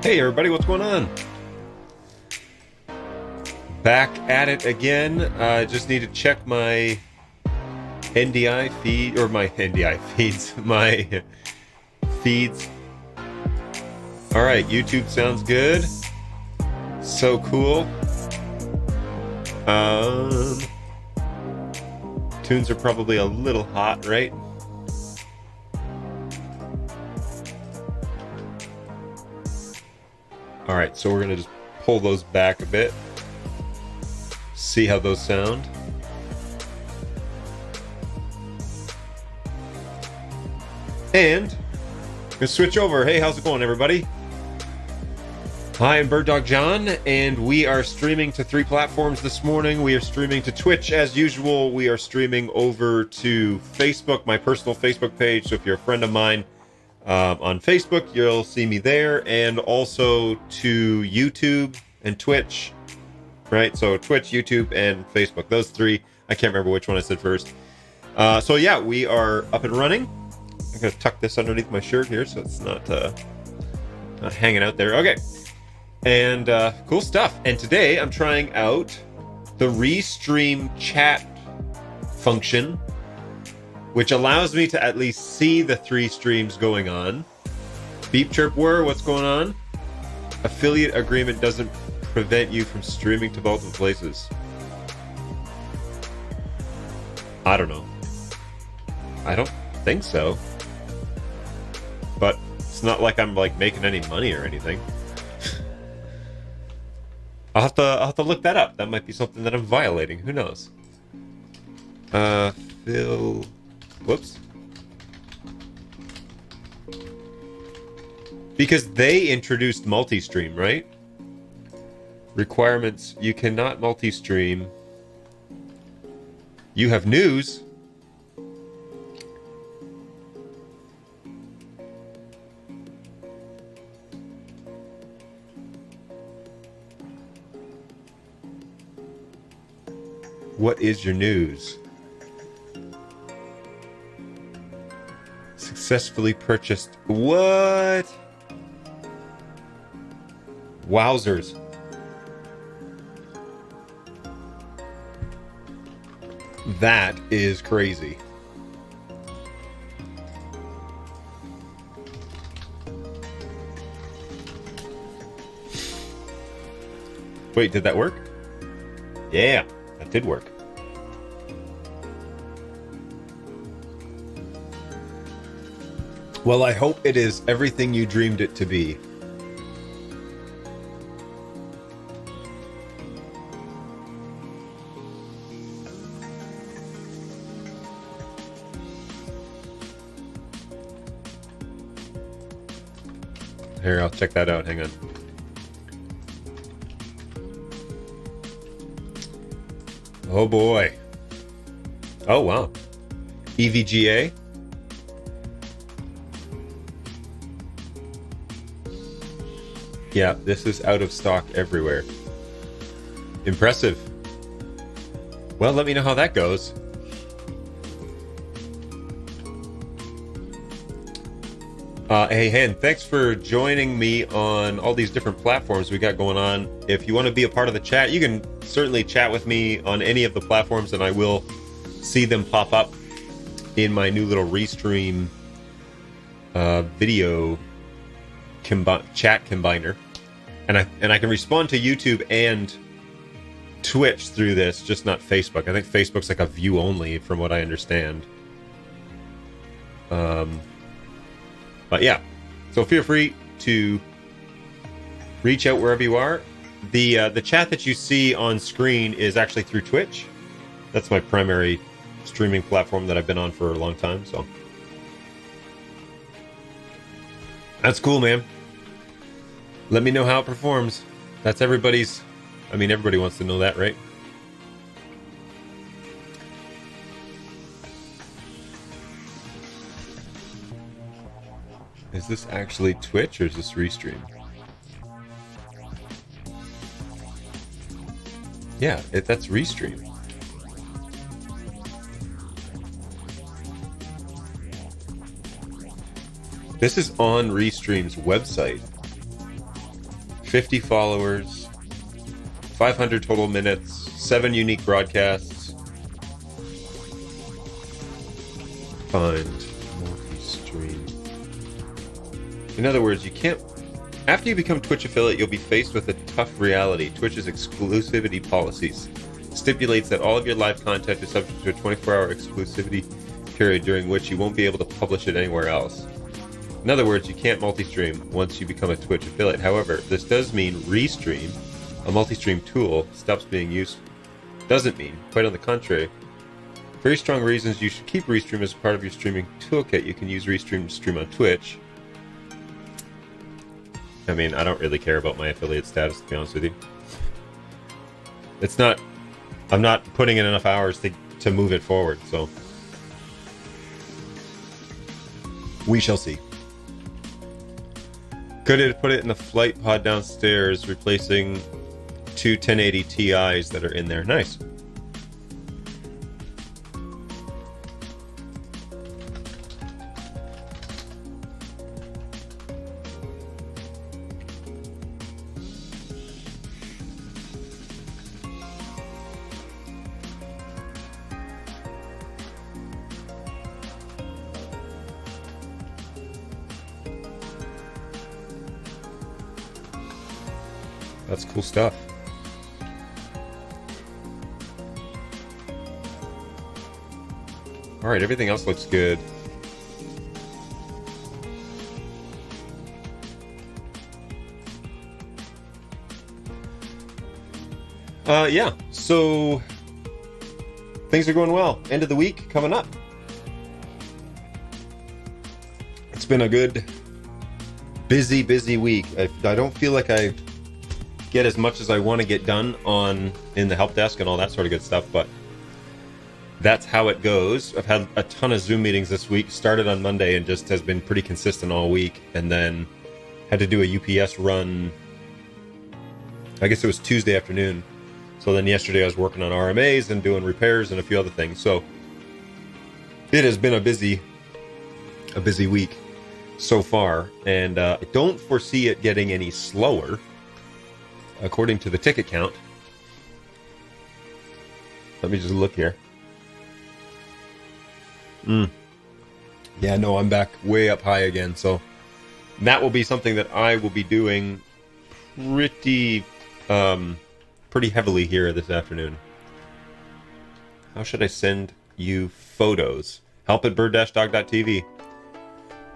Hey everybody, what's going on? Back at it again. Just need to check my NDI feed, or my NDI feeds, my feeds. Alright, YouTube sounds good. So cool. Tunes are probably a little hot, right? Alright, so we're going to just pull those back a bit. See how those sound. And I'm going to switch over. Hey, how's it going, everybody? Hi, I'm BirdDogJon, and we are streaming to 3 platforms this morning. We are streaming to Twitch as usual. We are streaming over to Facebook, my personal Facebook page. So if you're a friend of mine, on Facebook, you'll see me there, and also to YouTube and Twitch, right? So Twitch, YouTube, and Facebook, those 3. I can't remember which one I said first. So yeah, we are up and running. I'm gonna tuck this underneath my shirt here so it's not hanging out there. Okay, and cool stuff. And today I'm trying out the Restream Chat function, which allows me to at least see the 3 streams going on. Beep Chirp Whir, what's going on? Affiliate agreement doesn't prevent you from streaming to multiple places. I don't know. I don't think so. But it's not like I'm like making any money or anything. I'll have to look that up. That might be something that I'm violating. Who knows? Phil. Whoops. Because they introduced multi-stream, right? Requirements, you cannot multi-stream. You have news. What is your news? Successfully purchased. What? Wowzers. That is crazy. Wait, did that work? Yeah, that did work. Well, I hope it is everything you dreamed it to be. Here, I'll check that out. Hang on. Oh boy. Oh wow. EVGA. Yeah, this is out of stock everywhere. Impressive. Well, let me know how that goes. Hey, Hen, thanks for joining me on all these different platforms we got going on. If you want to be a part of the chat, you can certainly chat with me on any of the platforms, and I will see them pop up in my new little Restream video chat combiner, and I can respond to YouTube and Twitch through this, just not Facebook. I think Facebook's like a view only, from what I understand. But yeah, so feel free to reach out wherever you are. The chat that you see on screen is actually through Twitch. That's my primary streaming platform that I've been on for a long time. So that's cool, man. Let me know how it performs. That's everybody's. I mean, everybody wants to know that, right? Is this actually Twitch or is this Restream? Yeah, that's Restream. This is on Restream's website. 50 followers, 500 total minutes, 7 unique broadcasts. Find multi-stream. In other words, you can't... After you become Twitch affiliate, you'll be faced with a tough reality. Twitch's exclusivity policies stipulates that all of your live content is subject to a 24-hour exclusivity period during which you won't be able to publish it anywhere else. In other words, you can't multi-stream once you become a Twitch affiliate. However, this does mean Restream, a multi-stream tool, stops being used. Doesn't mean, quite on the contrary. Very strong reasons you should keep Restream as part of your streaming toolkit. You can use Restream to stream on Twitch. I mean, I don't really care about my affiliate status, to be honest with you. It's not... I'm not putting in enough hours to move it forward, so... We shall see. Could have put it in the flight pod downstairs, replacing 2 1080 Ti's that are in there. Nice. That's cool stuff. All right, everything else looks good. Yeah, so things are going well. End of the week coming up. It's been a good, busy week. I don't feel like I get as much as I want to get done in the help desk and all that sort of good stuff, but that's how it goes. I've had a ton of Zoom meetings this week. Started on Monday and just has been pretty consistent all week, and then had to do a UPS run. I guess it was Tuesday afternoon. So then yesterday I was working on RMAs and doing repairs and a few other things. So it has been a busy week so far, and I don't foresee it getting any slower. According to the ticket count. Let me just look here. Yeah, no, I'm back way up high again, so that will be something that I will be doing pretty heavily here this afternoon. How should I send you photos? Help at bird-dog.tv.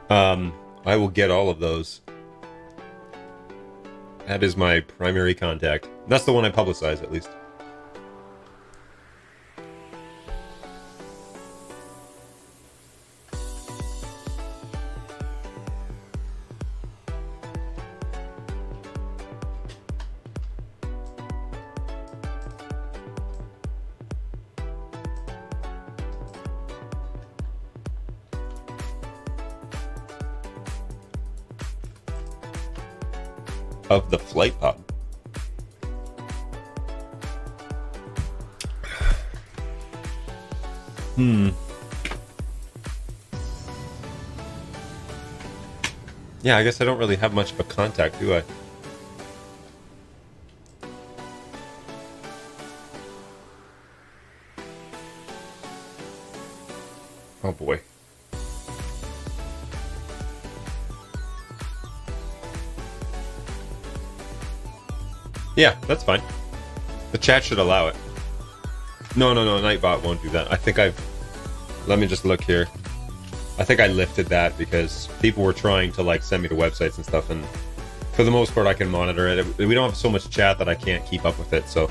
I will get all of those. That is my primary contact. That's the one I publicize, at least. Of the flight pod. Yeah, I guess I don't really have much of a contact, do I? Oh boy. Yeah, that's fine. The chat should allow it. No, Nightbot won't do that. I think let me just look here. I think I lifted that because people were trying to like send me to websites and stuff, and for the most part I can monitor it. We don't have so much chat that I can't keep up with it, so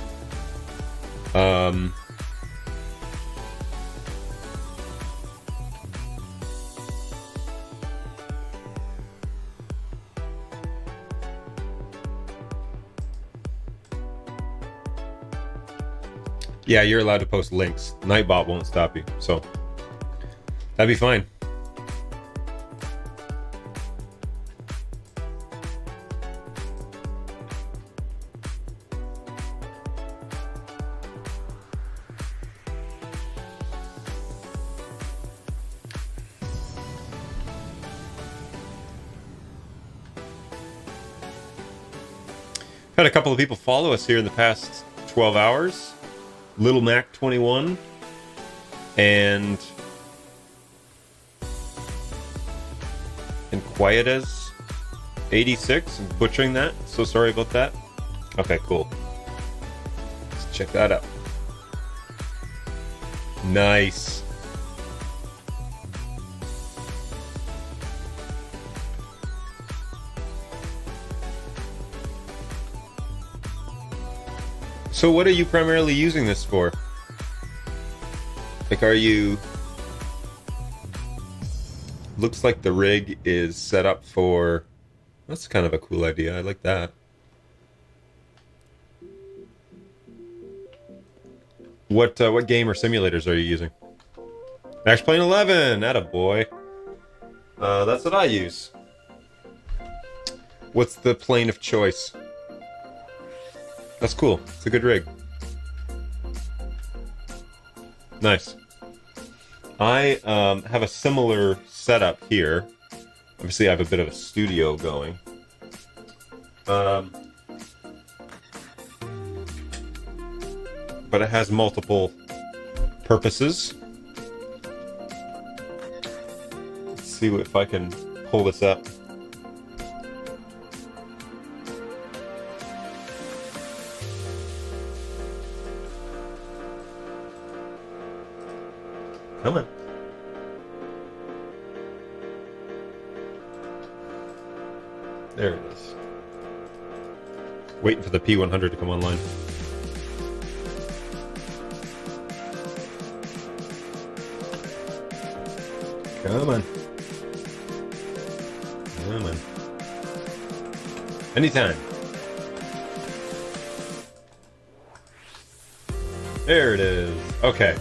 yeah, you're allowed to post links. Nightbot won't stop you, so that'd be fine. Had a couple of people follow us here in the past 12 hours. Little Mac 21 and Quietes 86. I'm butchering that. So sorry about that. Okay, cool. Let's check that out. Nice. So what are you primarily using this for? Like, are you... Looks like the rig is set up for... That's kind of a cool idea. I like that. What game or simulators are you using? Max Plane 11! Attaboy. That's what I use. What's the plane of choice? That's cool. It's a good rig. Nice. I have a similar setup here. Obviously, I have a bit of a studio going. But it has multiple purposes. Let's see if I can pull this up. Come on. There it is. Waiting for the P100 to come online. Come on. Come on. Anytime. There it is. Okay.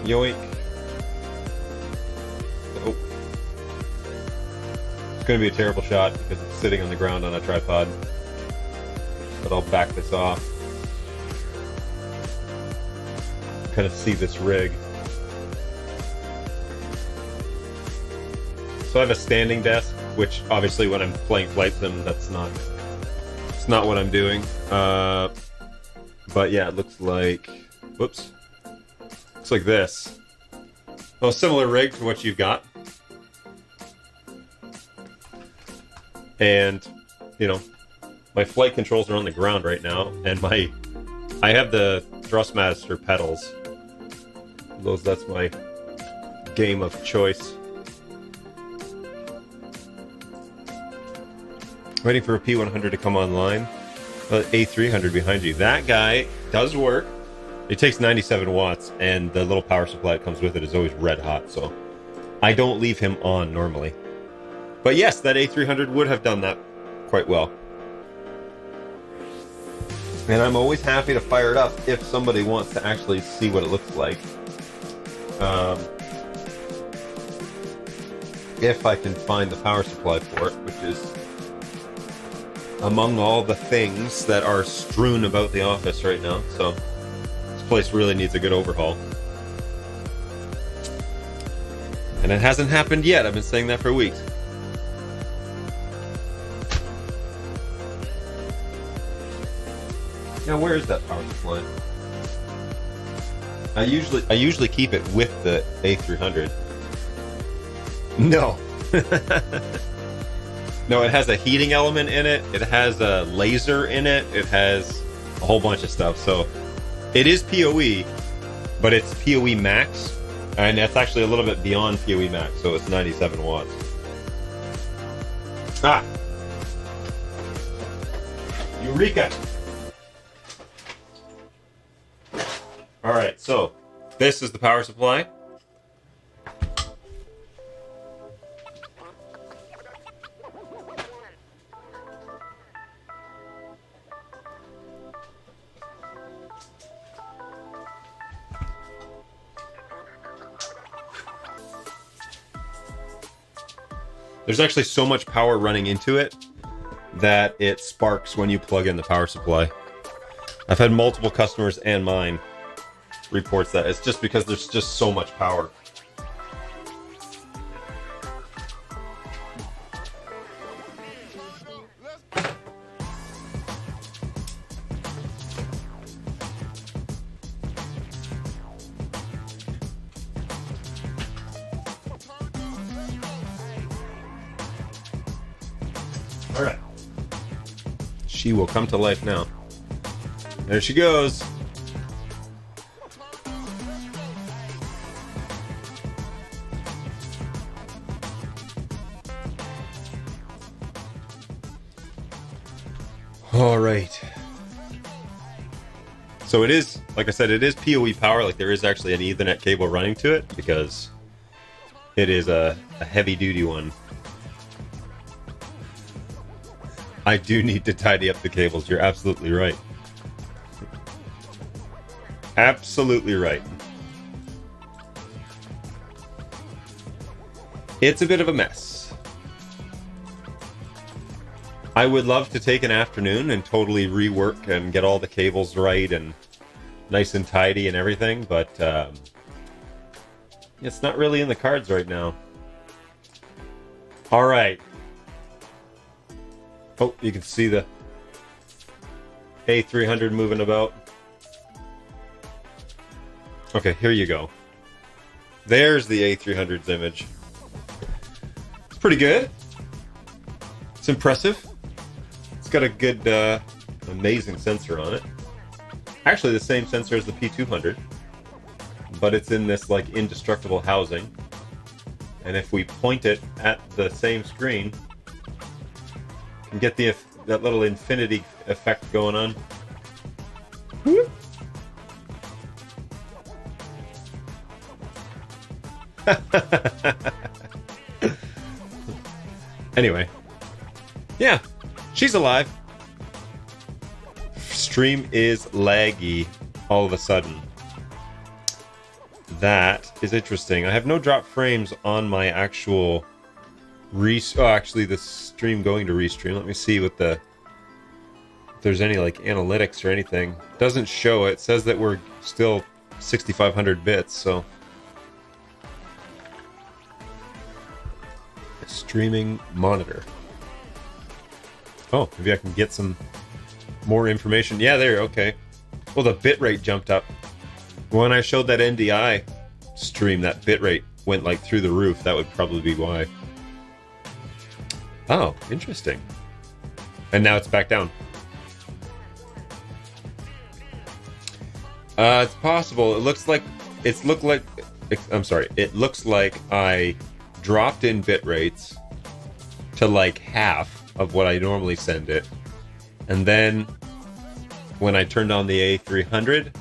Yoink. Oh. It's going to be a terrible shot because it's sitting on the ground on a tripod. But I'll back this off. Kind of see this rig. So I have a standing desk, which obviously when I'm playing flight sim, it's not what I'm doing. But yeah, it looks like, whoops. Looks like this. Well, similar rig to what you've got. And, you know, my flight controls are on the ground right now, and I have the Thrustmaster pedals. That's my game of choice. Waiting for a P100 to come online. A300 behind you. That guy does work. It takes 97 watts, and the little power supply that comes with it is always red hot, so I don't leave him on normally. But yes, that A300 would have done that quite well. And I'm always happy to fire it up if somebody wants to actually see what it looks like. If I can find the power supply for it, which is among all the things that are strewn about the office right now, so this place really needs a good overhaul. And it hasn't happened yet. I've been saying that for weeks. Now, where is that power supply? I usually keep it with the A300. No. No, it has a heating element in it. It has a laser in it. It has a whole bunch of stuff. So it is PoE, but it's PoE max. And that's actually a little bit beyond PoE max. So it's 97 watts. Ah! Eureka! Alright, so this is the power supply. There's actually so much power running into it that it sparks when you plug in the power supply. I've had multiple customers and mine reports that. It's just because there's just so much power. She will come to life now. There she goes. All right. So it is, like I said, it is PoE power. Like there is actually an Ethernet cable running to it because it is a heavy duty one. I do need to tidy up the cables. You're absolutely right. Absolutely right. It's a bit of a mess. I would love to take an afternoon and totally rework and get all the cables right and nice and tidy and everything, but it's not really in the cards right now. All right. Oh, you can see the A300 moving about. Okay, here you go. There's the A300's image. It's pretty good. It's impressive. It's got a good, amazing sensor on it. Actually, the same sensor as the P200, but it's in this like indestructible housing. And if we point it at the same screen, you can get that little infinity effect going on. Whoop. Anyway, yeah, she's alive. Stream is laggy all of a sudden. That is interesting. I have no drop frames on my actual actually the stream going to restream. Let me see what if there's any like analytics or anything. Doesn't show it. It says that we're still 6,500 bits, so streaming monitor. Oh, maybe I can get some more information. Yeah, there, okay. Well, the bitrate jumped up. When I showed that NDI stream, that bitrate went like through the roof. That would probably be why. Oh, interesting. And now it's back down. It's possible. It looks like it looks like I dropped in bit rates to like half of what I normally send it. And then when I turned on the A300,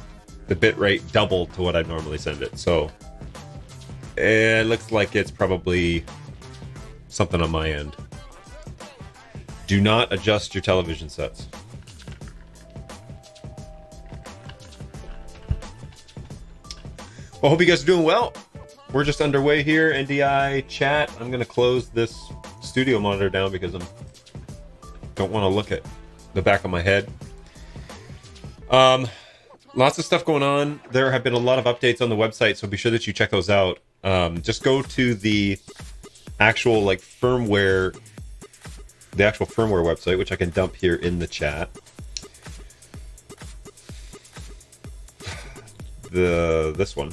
the bit rate doubled to what I normally send it. So it looks like it's probably something on my end. Do not adjust your television sets. Well, hope you guys are doing well. We're just underway here. NDI Chat. I'm going to close this studio monitor down because I don't want to look at the back of my head. Lots of stuff going on. There have been a lot of updates on the website, so be sure that you check those out. Just go to the actual firmware website, which I can dump here in the chat. This one.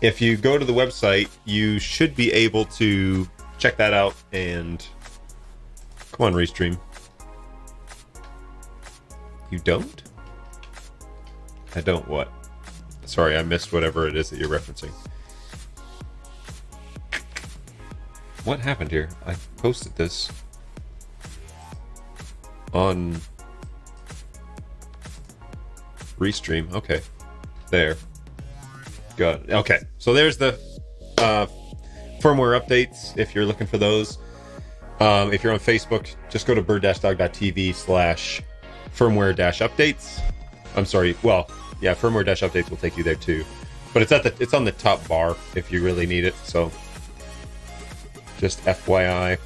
If you go to the website, you should be able to check that out and come on, restream. You don't? I don't what? Sorry, I missed whatever it is that you're referencing. What happened here? I posted this on restream. Okay. There. Got it. Okay. So there's the firmware updates if you're looking for those. If you're on Facebook, just go to bird-dog.tv/firmware-updates. I'm sorry. Well, yeah, firmware-updates will take you there too. But it's on the top bar if you really need it. So just FYI.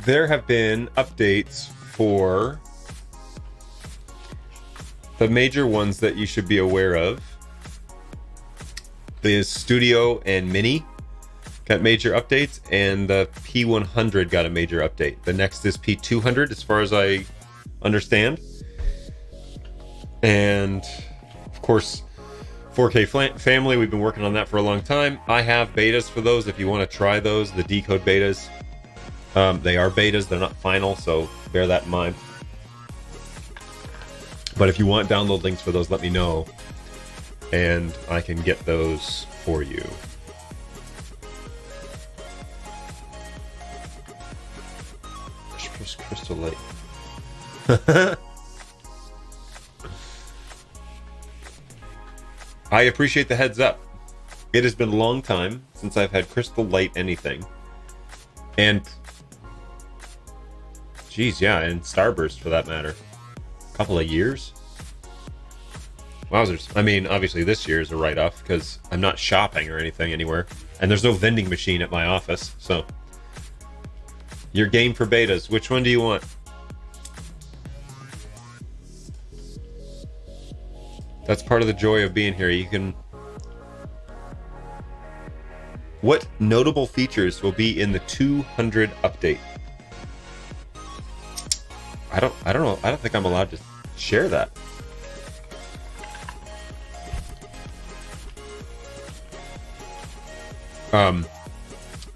There have been updates for the major ones that you should be aware of. is Studio and Mini got major updates, and the P100 got a major update. The next is P200, as far as I understand. And of course, 4K Family, we've been working on that for a long time. I have betas for those if you want to try those, the decode betas. They are betas, they're not final, so bear that in mind. But if you want download links for those, let me know, and I can get those for you. Crystal Lake. I appreciate the heads up. It has been a long time since I've had Crystal Light anything. And geez, yeah, and Starburst for that matter. A couple of years. Wowzers. I mean, obviously this year is a write-off because I'm not shopping or anything anywhere. And there's no vending machine at my office, so. Your game for betas. Which one do you want? That's part of the joy of being here. You can... What notable features will be in the 200 update? I don't know. I don't think I'm allowed to share that.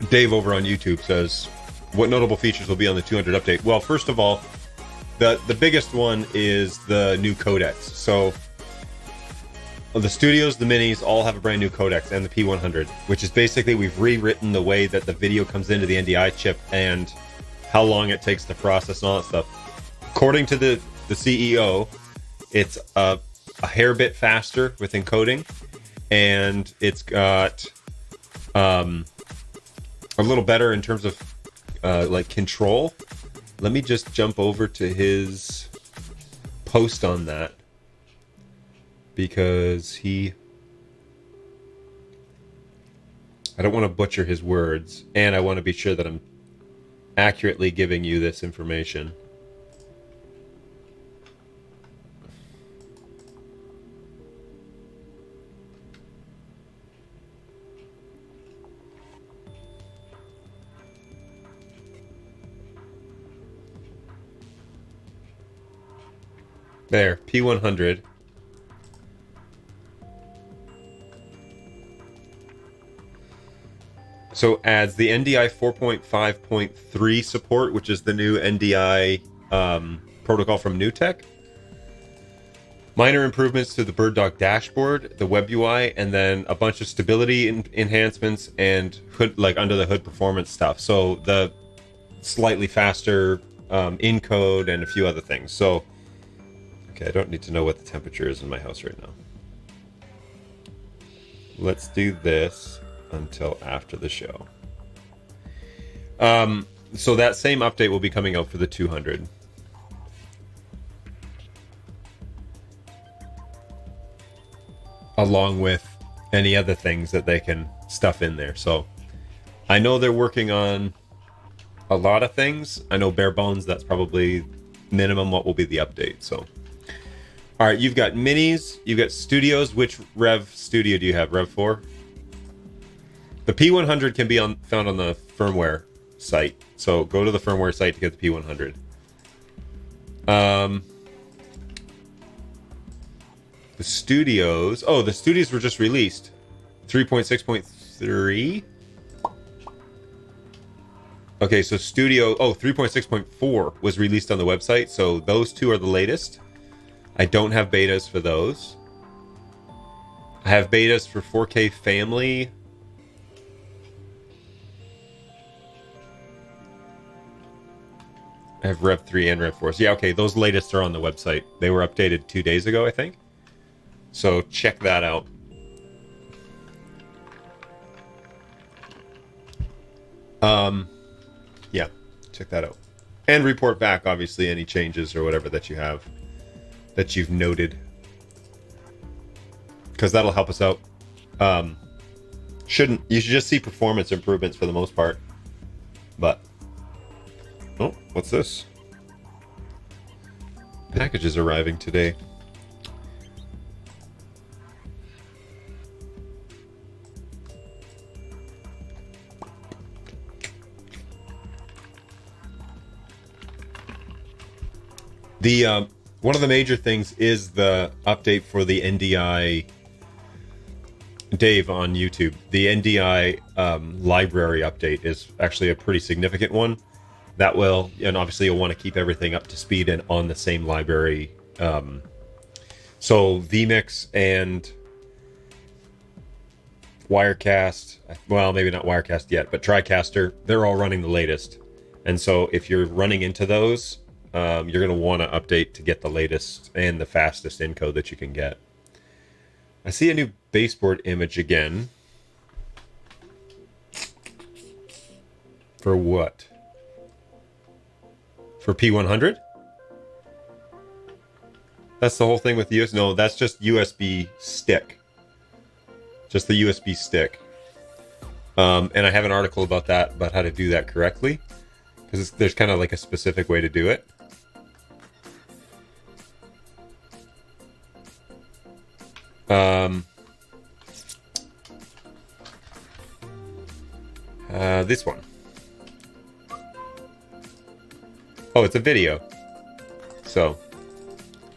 Dave over on YouTube says, what notable features will be on the 200 update? Well, first of all, the biggest one is the new codecs. So the studios, the minis, all have a brand new codecs, and the P100, which is basically we've rewritten the way that the video comes into the NDI chip and how long it takes to process and all that stuff. According to the CEO, it's a hair bit faster with encoding, and it's got a little better in terms of like control. Let me just jump over to his post on that, because I don't want to butcher his words, and I want to be sure that I'm accurately giving you this information. There, P100. So adds the NDI 4.5.3 support, which is the new NDI protocol from NewTek. Minor improvements to the BirdDog dashboard, the web UI, and then a bunch of stability enhancements and hood, like under the hood performance stuff. So the slightly faster encode and a few other things. So okay, I don't need to know what the temperature is in my house right now. Let's do this until after the show. So that same update will be coming out for the 200. Along with any other things that they can stuff in there. So I know they're working on a lot of things. I know bare bones, that's probably minimum what will be the update. So all right, you've got minis, you've got studios. Which Rev studio do you have? Rev 4? The P100 can be found on the firmware site. So go to the firmware site to get the P100. The studios. Oh, the studios were just released. 3.6.3. Okay, so studio. Oh, 3.6.4 was released on the website. So those two are the latest. I don't have betas for those. I have betas for 4K Family. I have Rev 3 and Rev 4. So yeah, okay, those latest are on the website. They were updated 2 days ago, I think. So check that out. Yeah, check that out. And report back, obviously, any changes or whatever that you have, that you've noted. Because that'll help us out. You should just see performance improvements for the most part. But oh, what's this? Packages arriving today. The one of the major things is the update for the NDI. Dave on YouTube, the NDI library update is actually a pretty significant one. That will, and obviously you'll want to keep everything up to speed and on the same library. So vMix and Wirecast, well, maybe not Wirecast yet, but TriCaster, they're all running the latest. And so if you're running into those, you're going to want to update to get the latest and the fastest encode that you can get. I see a new baseboard image again. For what? For P100? That's the whole thing with the US. No, that's just USB stick. Just the USB stick. And I have an article about that, about how to do that correctly. Because there's kind of like a specific way to do it. This one. Oh, it's a video. So,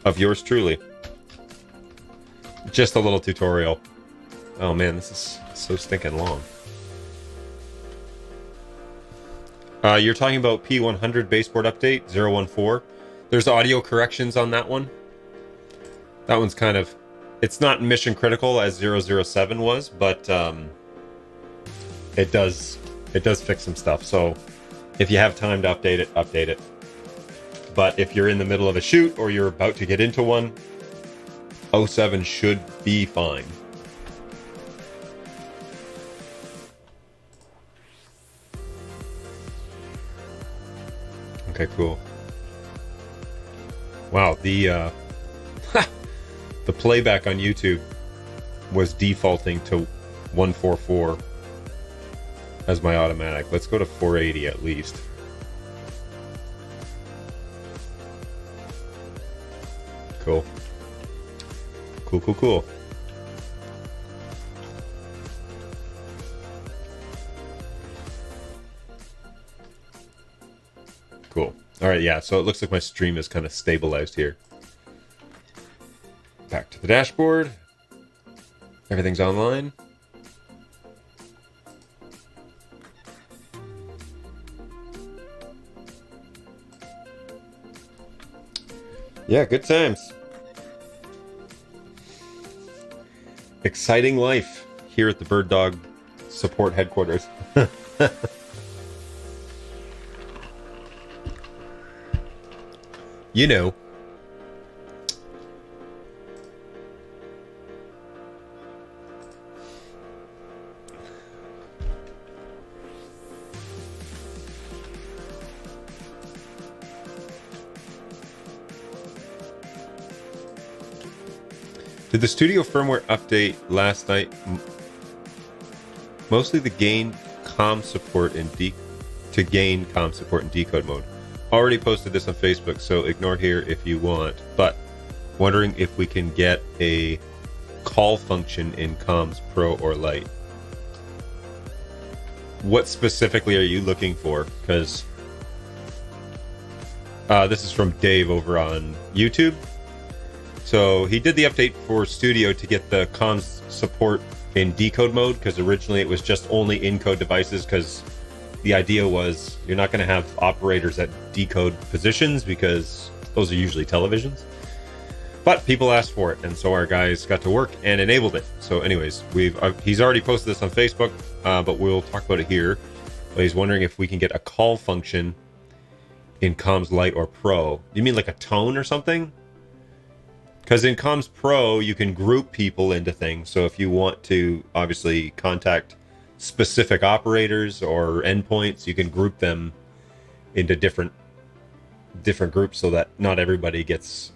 of yours truly. Just a little tutorial. Oh man, this is so stinking long. You're talking about P100 baseboard update 014. There's audio corrections on that one. That one's kind of, it's not mission critical as 007 was, but it does fix some stuff. So if you have time to update it, update it. But if you're in the middle of a shoot or you're about to get into one, 07 should be fine. Okay, cool. Wow, the the playback on YouTube was defaulting to 144 as my automatic. Let's go to 480 at least. Cool. Cool, cool, cool. Cool. All right, yeah, so it looks like my stream is kind of stabilized here. Back to the dashboard. Everything's online. Yeah, good times. Exciting life here at the BirdDog support headquarters. You know. Did the studio firmware update last night mostly the gain comm support in gain comm support in decode mode? Already posted this on Facebook, so ignore here if you want, but wondering if we can get a call function in Comms Pro or Lite. What specifically are you looking for? Because this is from Dave over on YouTube. So he did the update for Studio to get the comms support in decode mode, because originally it was just only encode devices, because the idea was you're not going to have operators at decode positions because those are usually televisions. But people asked for it, and so our guys got to work and enabled it. So anyways, he's already posted this on Facebook, but we'll talk about it here. But he's wondering if we can get a call function in Comms Lite or Pro. You mean like a tone or something? Because in Comms Pro, you can group people into things. So if you want to obviously contact specific operators or endpoints, you can group them into different groups so that not everybody gets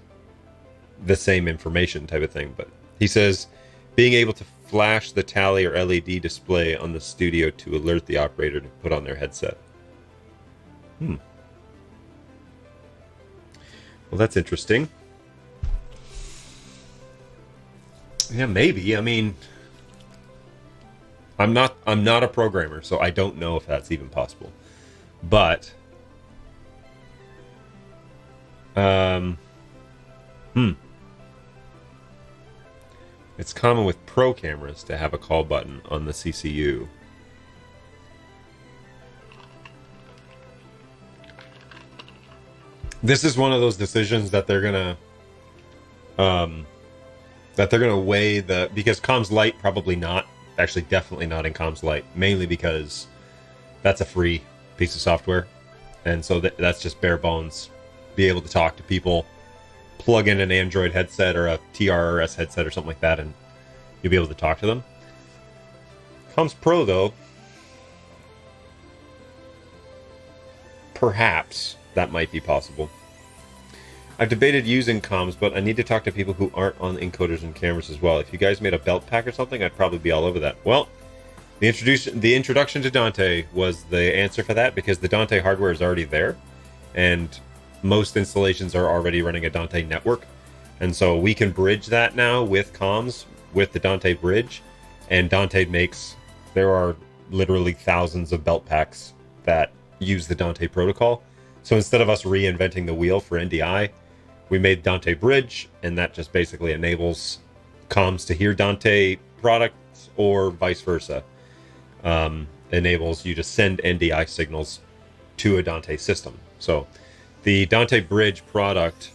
the same information type of thing. But he says being able to flash the tally or LED display on the Studio to alert the operator to put on their headset. Well, that's interesting. Yeah, maybe. I mean, I'm not a programmer, so I don't know if that's even possible. But It's common with pro cameras to have a call button on the CCU. This is one of those decisions that they're gonna weigh because Comms Lite probably not, actually definitely not in Comms Lite, mainly because that's a free piece of software, and so that's just bare bones. Be able to talk to people, plug in an Android headset or a TRRS headset or something like that, and you'll be able to talk to them. Comms Pro, though, perhaps that might be possible. I've debated using comms, but I need to talk to people who aren't on encoders and cameras as well. If you guys made a belt pack or something, I'd probably be all over that. Well, the introduction to Dante was the answer for that, because the Dante hardware is already there, and most installations are already running a Dante network. And so we can bridge that now with comms, with the Dante Bridge, and Dante there are literally thousands of belt packs that use the Dante protocol. So instead of us reinventing the wheel for NDI, we made Dante Bridge, and that just basically enables comms to hear Dante products or vice versa. Enables you to send NDI signals to a Dante system. So the Dante Bridge product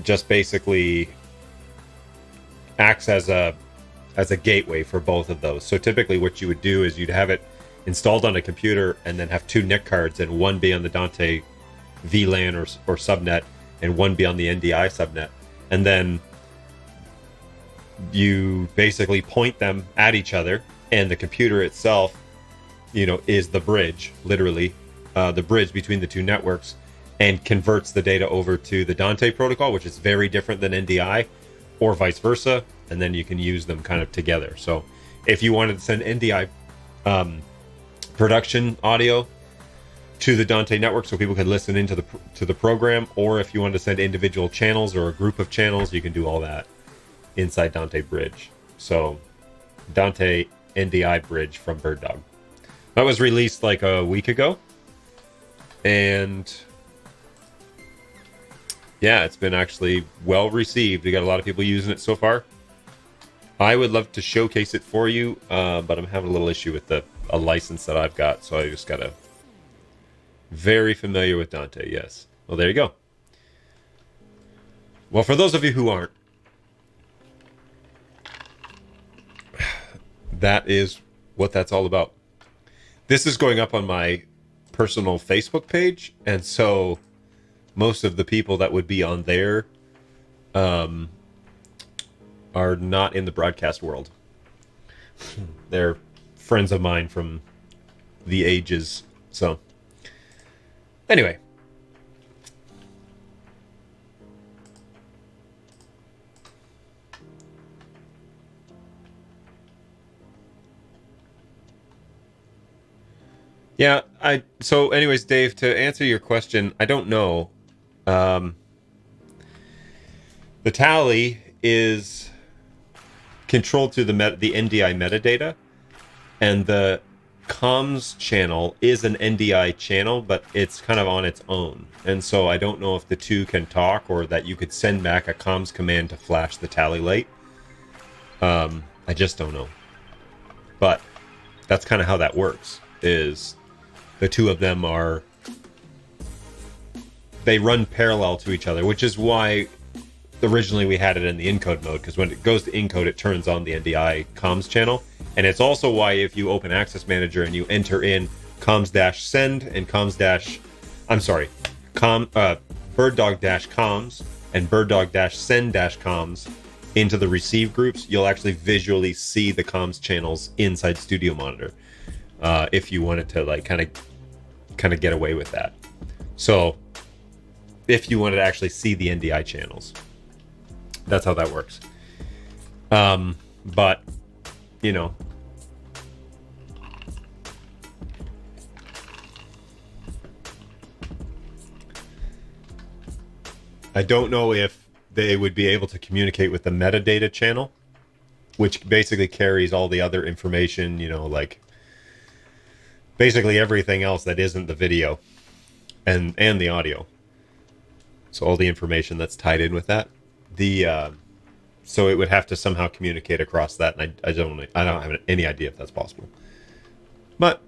just basically acts as a gateway for both of those. So typically what you would do is you'd have it installed on a computer and then have two NIC cards, and one be on the Dante VLAN or subnet, and one be on the NDI subnet. And then you basically point them at each other, and the computer itself, is the bridge, literally, the bridge between the two networks, and converts the data over to the Dante protocol, which is very different than NDI, or vice versa, and then you can use them kind of together. So if you wanted to send NDI production audio to the Dante network so people could listen into the program, or if you wanted to send individual channels or a group of channels, you can do all that inside Dante Bridge. So Dante NDI Bridge from BirdDog. That was released like a week ago, and yeah, it's been actually well received. We got a lot of people using it so far. I would love to showcase it for you, but I'm having a little issue with a license that I've got, so I just gotta. Very familiar with Dante, yes. Well, there you go. Well, for those of you who aren't, that is what that's all about. This is going up on my personal Facebook page, and so most of the people that would be on there are not in the broadcast world. They're friends of mine from the ages, so anyway. Yeah, so anyways, Dave, to answer your question, I don't know. The tally is controlled through the NDI metadata, and the comms channel is an NDI channel, but it's kind of on its own. And so I don't know if the two can talk, or that you could send back a comms command to flash the tally light. I just don't know. But that's kind of how that works, is the two of them they run parallel to each other, which is why originally we had it in the encode mode, because when it goes to encode, it turns on the NDI comms channel. And it's also why if you open Access Manager and you enter in comms-send and BirdDog-comms and BirdDog-send-comms into the receive groups, you'll actually visually see the comms channels inside Studio Monitor, if you wanted to like kind of get away with that. So if you wanted to actually see the NDI channels, that's how that works. But I don't know if they would be able to communicate with the metadata channel, which basically carries all the other information, like basically everything else that isn't the video and the audio. So all the information that's tied in with that, so it would have to somehow communicate across that, and I don't have any idea if that's possible. But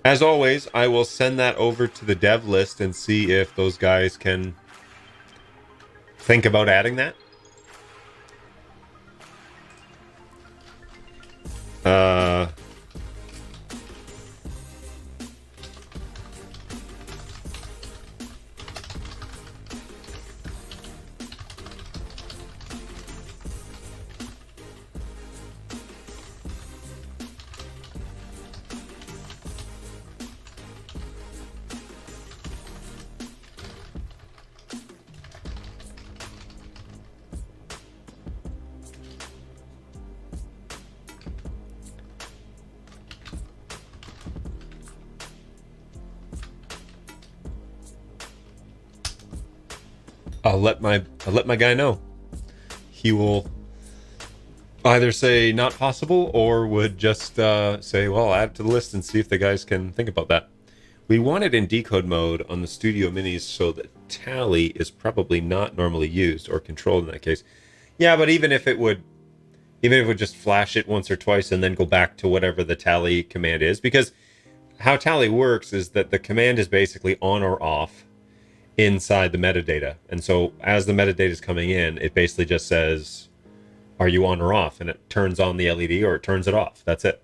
as always, I will send that over to the dev list and see if those guys can think about adding that. I'll let my guy know. He will either say not possible or would just say, well, add it to the list and see if the guys can think about that. We want it in decode mode on the Studio Minis so that tally is probably not normally used or controlled in that case. Yeah, but even if it would just flash it once or twice and then go back to whatever the tally command is, because how tally works is that the command is basically on or off inside the metadata. And so as the metadata is coming in, it basically just says, are you on or off? And it turns on the LED or it turns it off. That's it.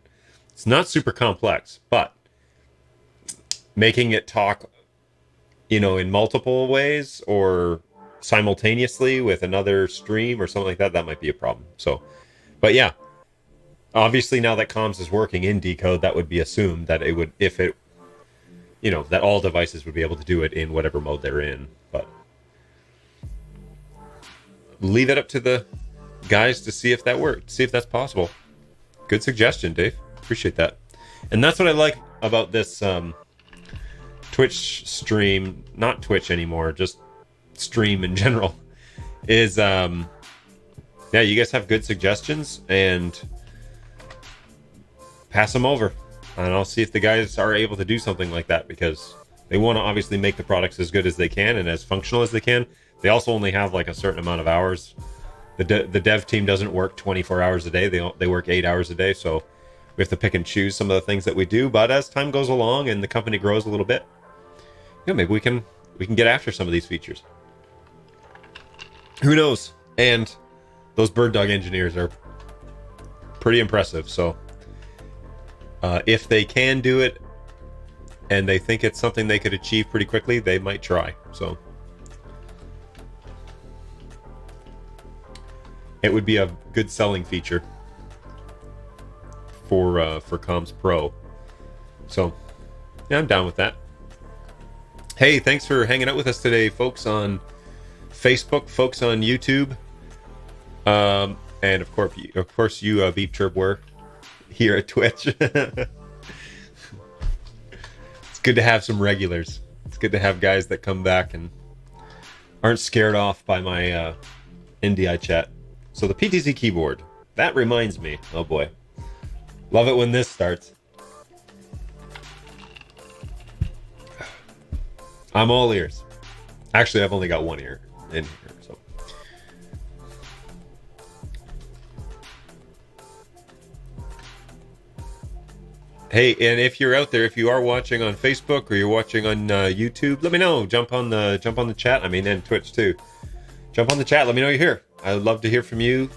It's not super complex, but making it talk, in multiple ways or simultaneously with another stream or something like that, that might be a problem. So, but yeah, obviously now that comms is working in decode, that would be assumed that it would, if it, that all devices would be able to do it in whatever mode they're in. But leave it up to the guys to see if that worked, see if that's possible. Good suggestion, Dave. Appreciate that. And that's what I like about this Twitch stream, not Twitch anymore, just stream in general, is yeah, you guys have good suggestions and pass them over. And I'll see if the guys are able to do something like that, because they want to obviously make the products as good as they can and as functional as they can. They also only have like a certain amount of hours. The dev team doesn't work 24 hours a day. They work 8 hours a day. So we have to pick and choose some of the things that we do. But as time goes along and the company grows a little bit, maybe we can get after some of these features. Who knows? And those BirdDog engineers are pretty impressive. So if they can do it and they think it's something they could achieve pretty quickly, they might try. So it would be a good selling feature for Comms Pro. So yeah, I'm down with that. Hey, thanks for hanging out with us today, folks on Facebook, folks on YouTube, and of course you Beep Chirpware here at Twitch. It's good to have some regulars. It's good to have guys that come back and aren't scared off by my NDI Chat. So the PTZ keyboard, that reminds me. Oh boy, love it when this starts. I'm all ears. Actually, I've only got one ear in here. So hey, and if you're out there, if you are watching on Facebook or you're watching on YouTube, let me know. Jump on the chat. I mean, and Twitch too. Jump on the chat. Let me know you're here. I would love to hear from you.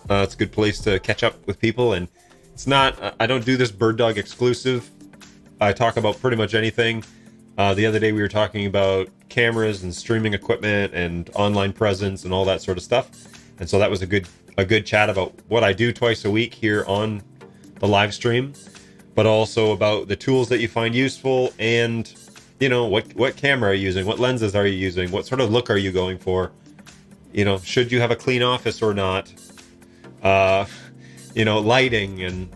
It's a good place to catch up with people, and it's not. I don't do this BirdDog exclusive. I talk about pretty much anything. The other day we were talking about cameras and streaming equipment and online presence and all that sort of stuff, and so that was a good chat about what I do twice a week here on the live stream, but also about the tools that you find useful and what camera are you using, what lenses are you using, what sort of look are you going for, should you have a clean office or not, lighting and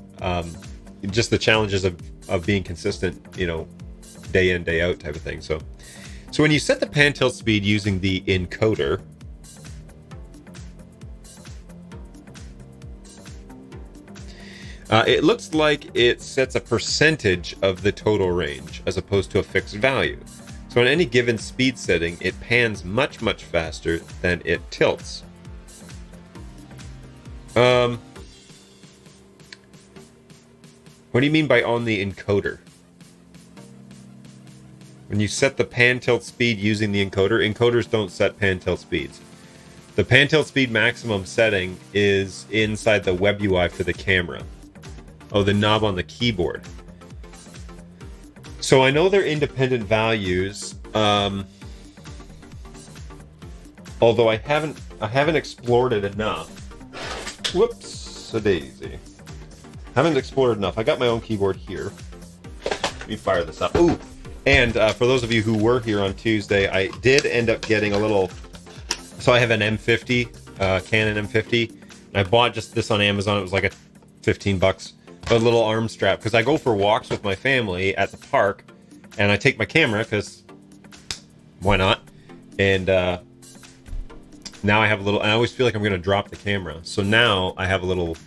just the challenges of being consistent, day in, day out type of thing. So when you set the pan tilt speed using the encoder, it looks like it sets a percentage of the total range as opposed to a fixed value. So on any given speed setting, it pans much, much faster than it tilts. What do you mean by on the encoder? When you set the pan tilt speed using the encoder, encoders don't set pan tilt speeds. The pan tilt speed maximum setting is inside the web UI for the camera. Oh, the knob on the keyboard. So I know they're independent values, although I haven't explored it enough. Whoops, a daisy. Haven't explored enough. I got my own keyboard here. Let me fire this up. Ooh, and for those of you who were here on Tuesday, I did end up getting a little. So I have an M50, Canon M50. And I bought just this on Amazon. It was like $15. A little arm strap, because I go for walks with my family at the park, and I take my camera because why not? And now I have a little. I always feel like I'm going to drop the camera, so now I have a little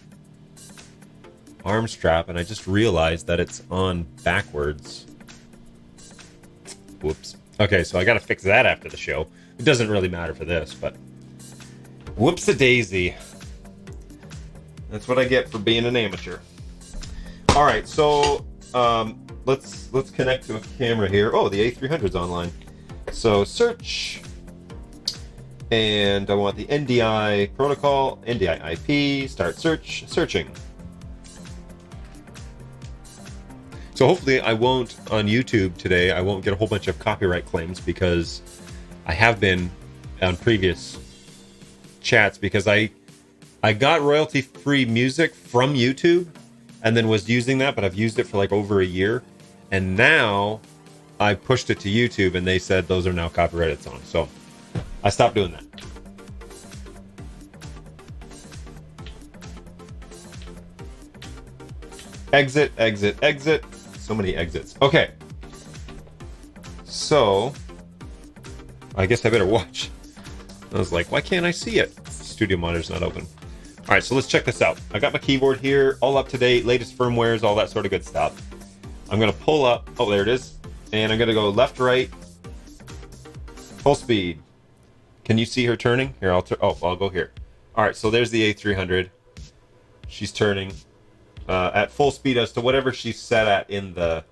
arm strap, and I just realized that it's on backwards. Whoops. Okay, so I got to fix that after the show. It doesn't really matter for this, but whoops-a-daisy. That's what I get for being an amateur. All right, so let's connect to a camera here. Oh, the A300's online. So search, and I want the NDI protocol, NDI IP. Start searching. So hopefully I won't on YouTube today. I won't get a whole bunch of copyright claims, because I have been on previous chats, because I got royalty-free music from YouTube. And then was using that, but I've used it for like over a year. And now I pushed it to YouTube, and they said those are now copyrighted songs. So I stopped doing that. Exit, exit, exit. So many exits. Okay. So I guess I better watch. I was like, why can't I see it? Studio monitor's not open. All right, so let's check this out. I got my keyboard here, all up to date, latest firmwares, all that sort of good stuff. I'm gonna pull up, oh, there it is. And I'm gonna go left, right, full speed. Can you see her turning? Here, I'll go here. All right, so there's the A300. She's turning at full speed as to whatever she's set at in the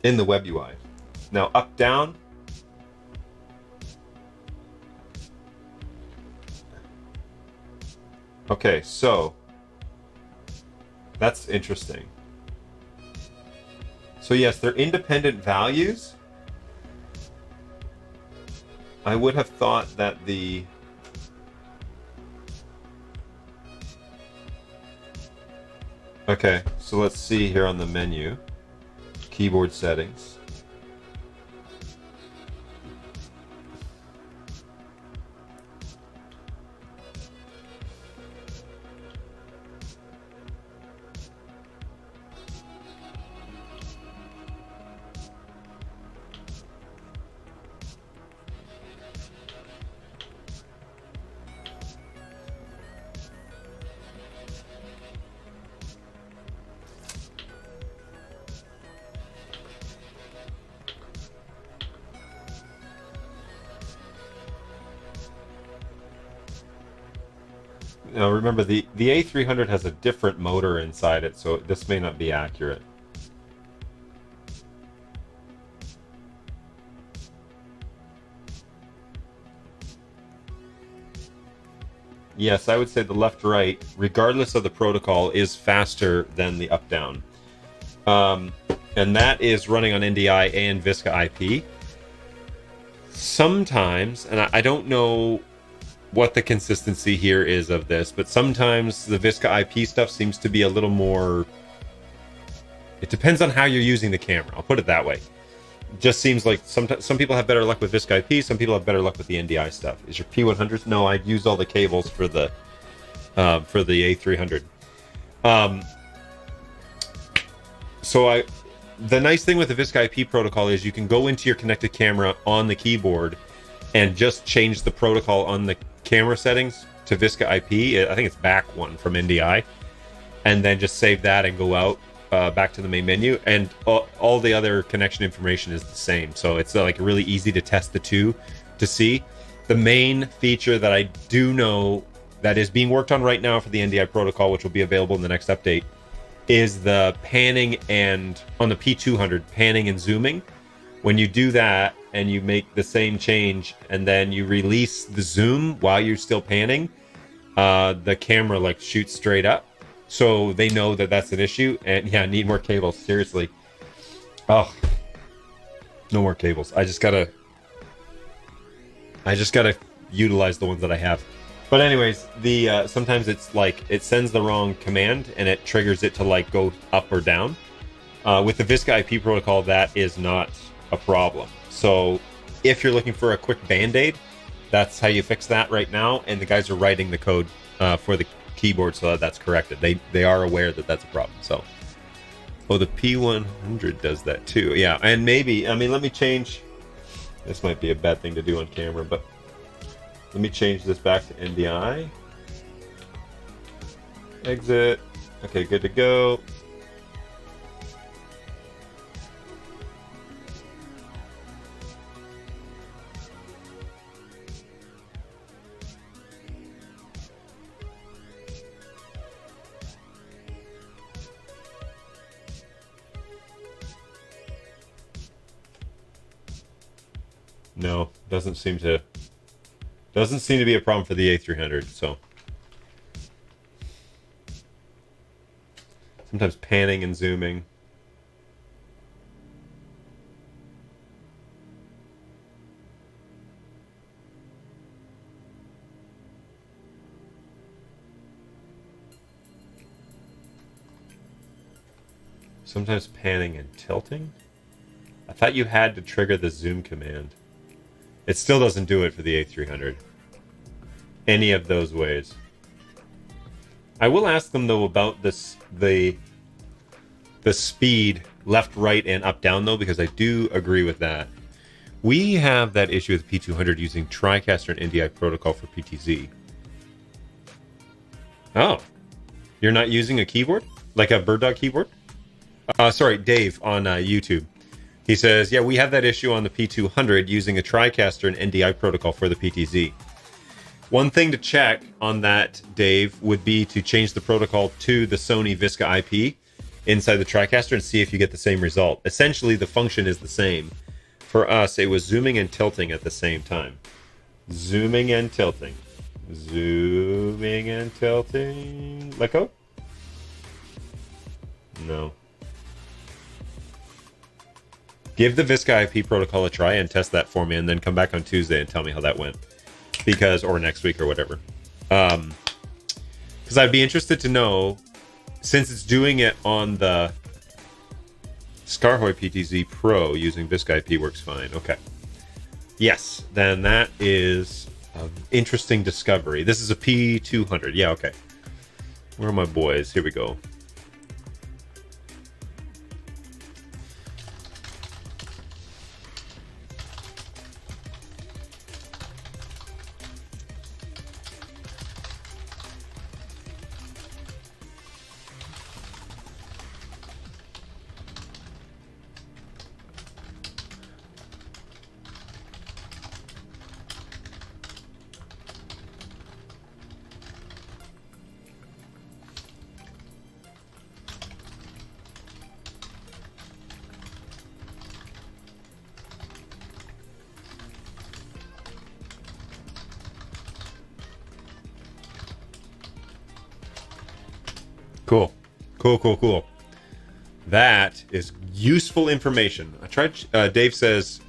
web UI. Now up, down. Okay, so that's interesting. So yes, they're independent values. I would have thought that the okay, so let's see here on the menu, keyboard settings. Now remember, the A300 has a different motor inside it, so this may not be accurate. Yes, I would say the left-right, regardless of the protocol, is faster than the up-down. And that is running on NDI and Visca IP. Sometimes, and I don't know what the consistency here is of this, but sometimes the Visca IP stuff seems to be a little more. It depends on how you're using the camera. I'll put it that way. It just seems like some people have better luck with Visca IP, some people have better luck with the NDI stuff. Is your P100s? No, I used all the cables for the A300. The nice thing with the Visca IP protocol is you can go into your connected camera on the keyboard and just change the protocol on the camera settings to Visca IP. I think it's back one from NDI, and then just save that and go out back to the main menu, and all the other connection information is the same. So it's like really easy to test the two to see. The main feature that I do know that is being worked on right now for the NDI protocol, which will be available in the next update, is the panning, and on the P200, panning and zooming. When you do that and you make the same change and then you release the zoom while you're still panning, the camera like shoots straight up. So they know that that's an issue. And yeah, need more cables, seriously. Oh, no more cables. I just gotta utilize the ones that I have. But anyways, the sometimes it's like it sends the wrong command and it triggers it to like go up or down. With the VSCA IP protocol, that is not a problem. So if you're looking for a quick band-aid, that's how you fix that right now. And the guys are writing the code for the keyboard so that that's corrected. They are aware that that's a problem. So, oh, the P100 does that too. Yeah, and maybe, I mean, let me change. This might be a bad thing to do on camera, but let me change this back to NDI. Exit. Okay, good to go. No, doesn't seem to be a problem for the A300. So sometimes panning and zooming. Sometimes panning and tilting. I thought you had to trigger the zoom command. It still doesn't do it for the A300. Any of those ways. I will ask them though about this, the speed left, right, and up, down though, because I do agree with that. We have that issue with P200 using TriCaster and NDI protocol for PTZ. Oh, you're not using a keyboard? Like a BirdDog keyboard? Sorry, Dave on YouTube. He says, yeah, we have that issue on the P200 using a TriCaster and NDI protocol for the PTZ. One thing to check on that, Dave, would be to change the protocol to the Sony VSCA IP inside the TriCaster and see if you get the same result. Essentially, the function is the same. For us, it was zooming and tilting at the same time. Zooming and tilting. Zooming and tilting. Let go? No. Give the VSCA IP protocol a try and test that for me, and then come back on Tuesday and tell me how that went. Because, or next week or whatever. Because I'd be interested to know, since it's doing it on the Scarhoy PTZ Pro using VSCA IP works fine. Okay. Yes, then that is an interesting discovery. This is a P200. Yeah, okay. Where are my boys? Here we go. Cool. That is useful information. I tried. Dave says,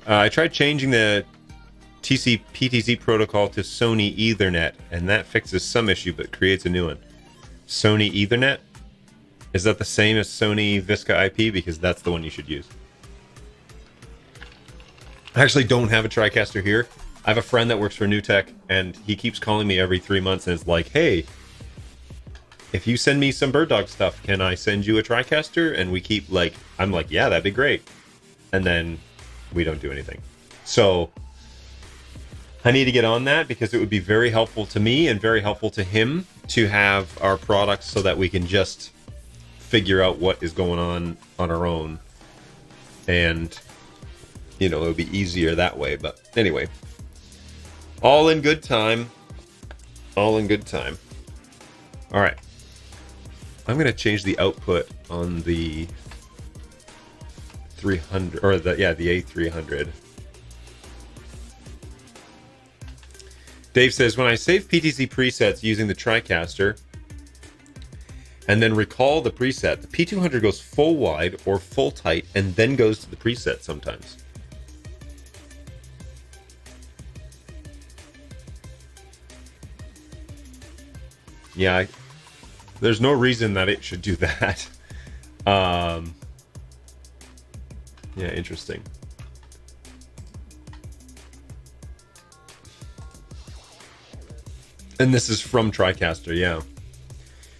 I tried changing the PTZ protocol to Sony Ethernet, and that fixes some issue, but creates a new one. Sony Ethernet? Is that the same as Sony VSCA IP? Because that's the one you should use. I actually don't have a TriCaster here. I have a friend that works for NewTek, and he keeps calling me every 3 months and is like, hey, if you send me some BirdDog stuff, can I send you a TriCaster? And we keep like, I'm like, yeah, that'd be great. And then we don't do anything. So I need to get on that because it would be very helpful to me and very helpful to him to have our products so that we can just figure out what is going on our own. And, you know, it would be easier that way. But anyway, all in good time. All in good time. All right. I'm going to change the output on the 300, or the A300. Dave says, when I save PTZ presets using the TriCaster and then recall the preset, the P200 goes full wide or full tight and then goes to the preset sometimes. Yeah, there's no reason that it should do that. Yeah, interesting. And this is from TriCaster, yeah.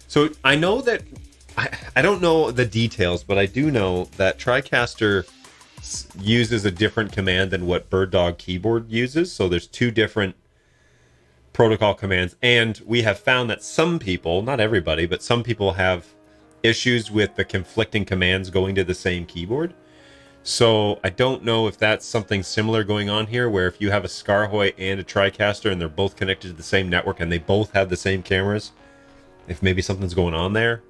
So I know that, I don't know the details, but I do know that TriCaster uses a different command than what BirdDog keyboard uses. So there's two different protocol commands. And we have found that some people, not everybody, but some people have issues with the conflicting commands going to the same keyboard. So I don't know if that's something similar going on here, where if you have a Scarhoy and a TriCaster and they're both connected to the same network and they both have the same cameras, if maybe something's going on there.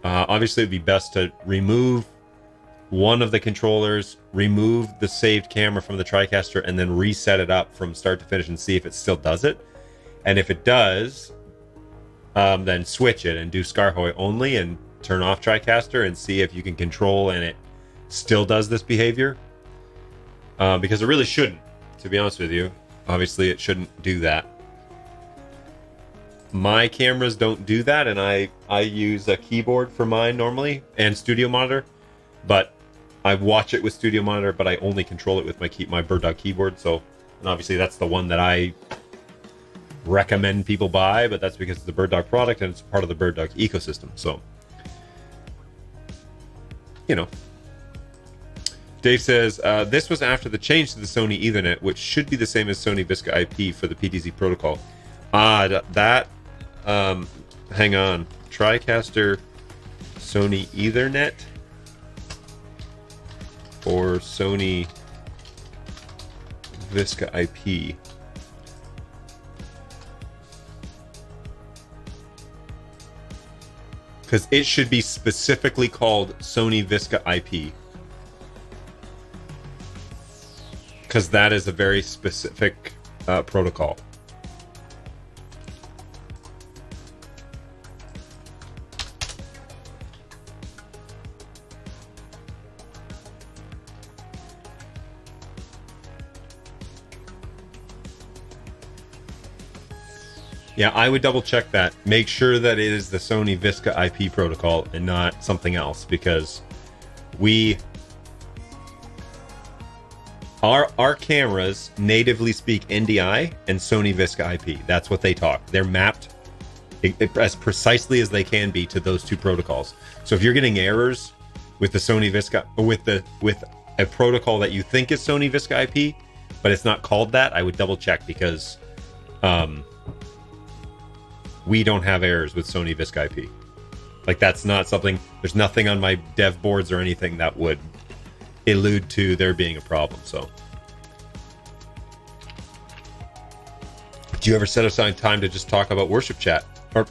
Obviously, it'd be best to remove one of the controllers, remove the saved camera from the TriCaster, and then reset it up from start to finish and see if it still does it. And if it does, then switch it and do Scarhoy only and turn off TriCaster and see if you can control and it still does this behavior, because it really shouldn't, to be honest with you. Obviously it shouldn't do that. My cameras don't do that, and I use a keyboard for mine normally and Studio Monitor, but I watch it with Studio Monitor, but I only control it with my BirdDog keyboard. So, and obviously that's the one that I recommend people buy, but that's because it's the BirdDog product and it's part of the BirdDog ecosystem. So, you know. Dave says, this was after the change to the Sony Ethernet, which should be the same as Sony Visca IP for the PTZ protocol. Hang on. TriCaster Sony Ethernet or Sony Visca IP? Because it should be specifically called Sony Visca IP. Because that is a very specific protocol. Yeah, I would double check that. Make sure that it is the Sony Visca IP protocol and not something else, because Our cameras natively speak NDI and Sony Visca IP. That's what they talk. They're mapped as precisely as they can be to those two protocols. So if you're getting errors with the Sony Visca, with a protocol that you think is Sony Visca IP, but it's not called that, I would double check, because we don't have errors with Sony Visca IP. Like, that's not something. There's nothing on my dev boards or anything that would allude to there being a problem. So, do you ever set aside time to just talk about worship chat or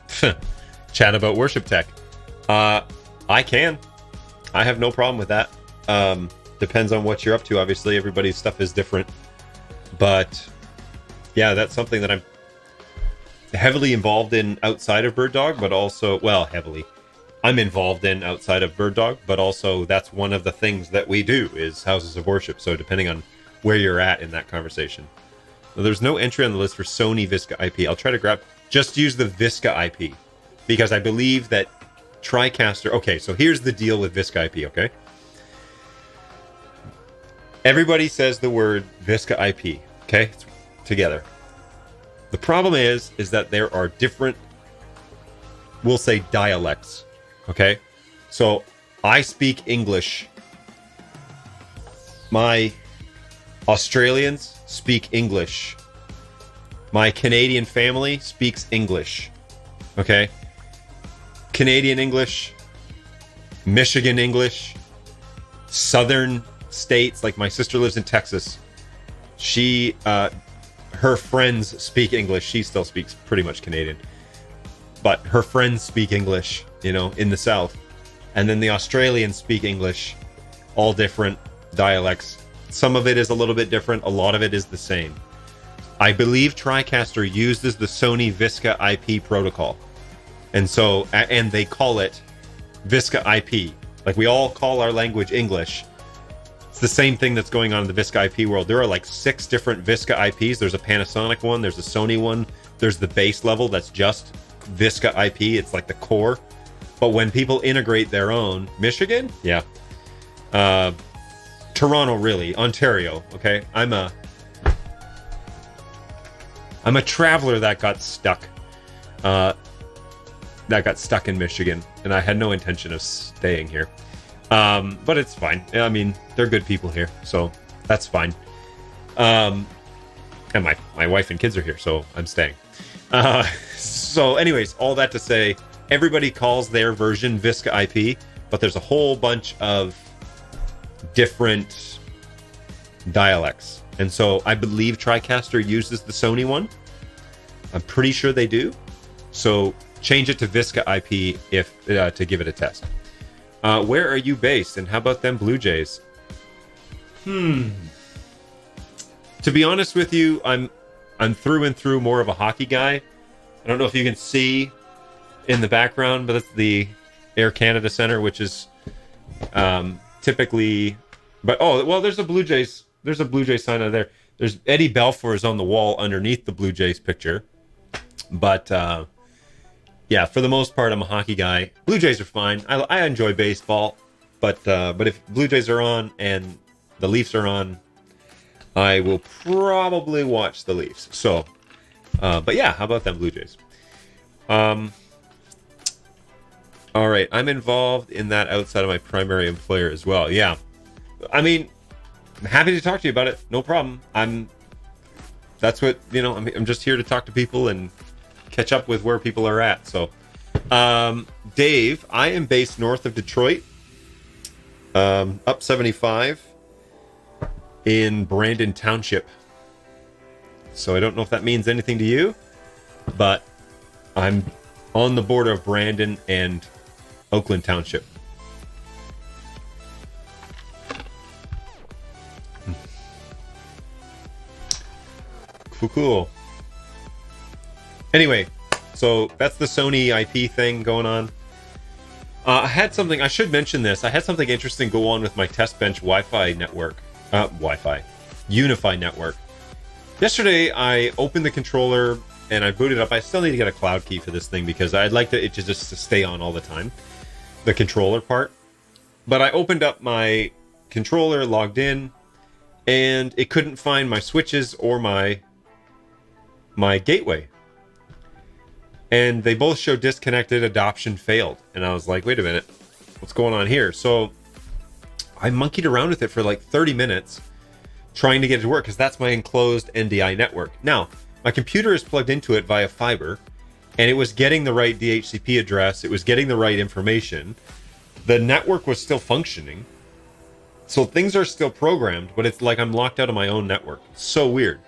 chat about worship tech? I can. I have no problem with that. Depends on what you're up to. Obviously, everybody's stuff is different, but yeah, that's something that I'm heavily involved in outside of BirdDog, but also, well, heavily. I'm involved in outside of BirdDog, but also that's one of the things that we do is houses of worship. So depending on where you're at in that conversation. Well, there's no entry on the list for Sony Visca IP. I'll try to just use the Visca IP, because I believe that TriCaster. Okay, so here's the deal with Visca IP. Okay, everybody says the word Visca IP. Okay, it's together. The problem is that there are different, we'll say, dialects. Okay, so I speak English. My Australians speak English. My Canadian family speaks English. Okay, Canadian English, Michigan English, southern states, like my sister lives in Texas. She, her friends speak English. She still speaks pretty much Canadian, but her friends speak English, you know, in the South. And then the Australians speak English, all different dialects. Some of it is a little bit different. A lot of it is the same. I believe TriCaster uses the Sony Visca IP protocol. And so, and they call it Visca IP. Like we all call our language English. It's the same thing that's going on in the Visca IP world. There are like 6 different Visca IPs. There's a Panasonic one. There's a Sony one. There's the base level that's just Visca IP. It's like the core. But when people integrate their own, Michigan? Yeah. Toronto, really. Ontario. Okay. I'm a traveler that got stuck. That got stuck in Michigan, and I had no intention of staying here. But it's fine. I mean, they're good people here, so that's fine. And my wife and kids are here, so I'm staying. So anyways, all that to say, everybody calls their version Visca IP, but there's a whole bunch of different dialects. And so I believe TriCaster uses the Sony one. I'm pretty sure they do. So change it to Visca IP if to give it a test. Where are you based, and how about them Blue Jays? To be honest with you, I'm through and through more of a hockey guy. I don't know if you can see in the background, but it's the Air Canada Center, which is typically. But oh well, there's a Blue Jays. There's a Blue Jays sign out there. There's Eddie Belfour is on the wall underneath the Blue Jays picture. But yeah, for the most part, I'm a hockey guy. Blue Jays are fine. I enjoy baseball, but if Blue Jays are on and the Leafs are on, I will probably watch the Leafs. So, but yeah, how about them Blue Jays? All right, I'm involved in that outside of my primary employer as well. Yeah, I mean, I'm happy to talk to you about it. No problem. That's what, you know, I'm just here to talk to people and catch up with where people are at. So, Dave, I am based north of Detroit, up 75 in Brandon Township. So I don't know if that means anything to you, but I'm on the border of Brandon and Oakland Township. Cool. Anyway, so that's the Sony IP thing going on. I had something, I should mention this. I had something interesting go on with my test bench Wi-Fi network. Unify network. Yesterday, I opened the controller and I booted up. I still need to get a cloud key for this thing because I'd like it to just stay on all the time. The controller part. But I opened up my controller, logged in, and it couldn't find my switches or my gateway. And they both show disconnected, adoption failed. And I was like, wait a minute, what's going on here? So I monkeyed around with it for like 30 minutes trying to get it to work because that's my enclosed NDI network. Now, my computer is plugged into it via fiber and it was getting the right DHCP address. It was getting the right information. The network was still functioning. So things are still programmed, but it's like I'm locked out of my own network. It's so weird.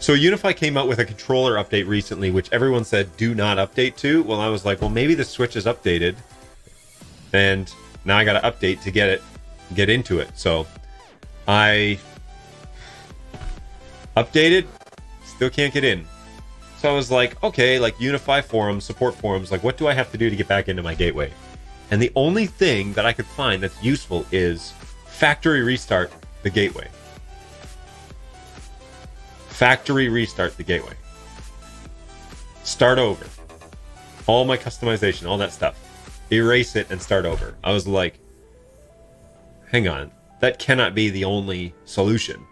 So Unify came out with a controller update recently, which everyone said do not update to. Well, I was like, well, maybe the switch is updated, and now I got to update to get into it. So I updated, still can't get in. So I was like, okay, like Unify forums, support forums, like what do I have to do to get back into my gateway? And the only thing that I could find that's useful is factory restart the gateway. Factory restart the gateway. Start over. All my customization, all that stuff. Erase it and start over. I was like, hang on, that cannot be the only solution.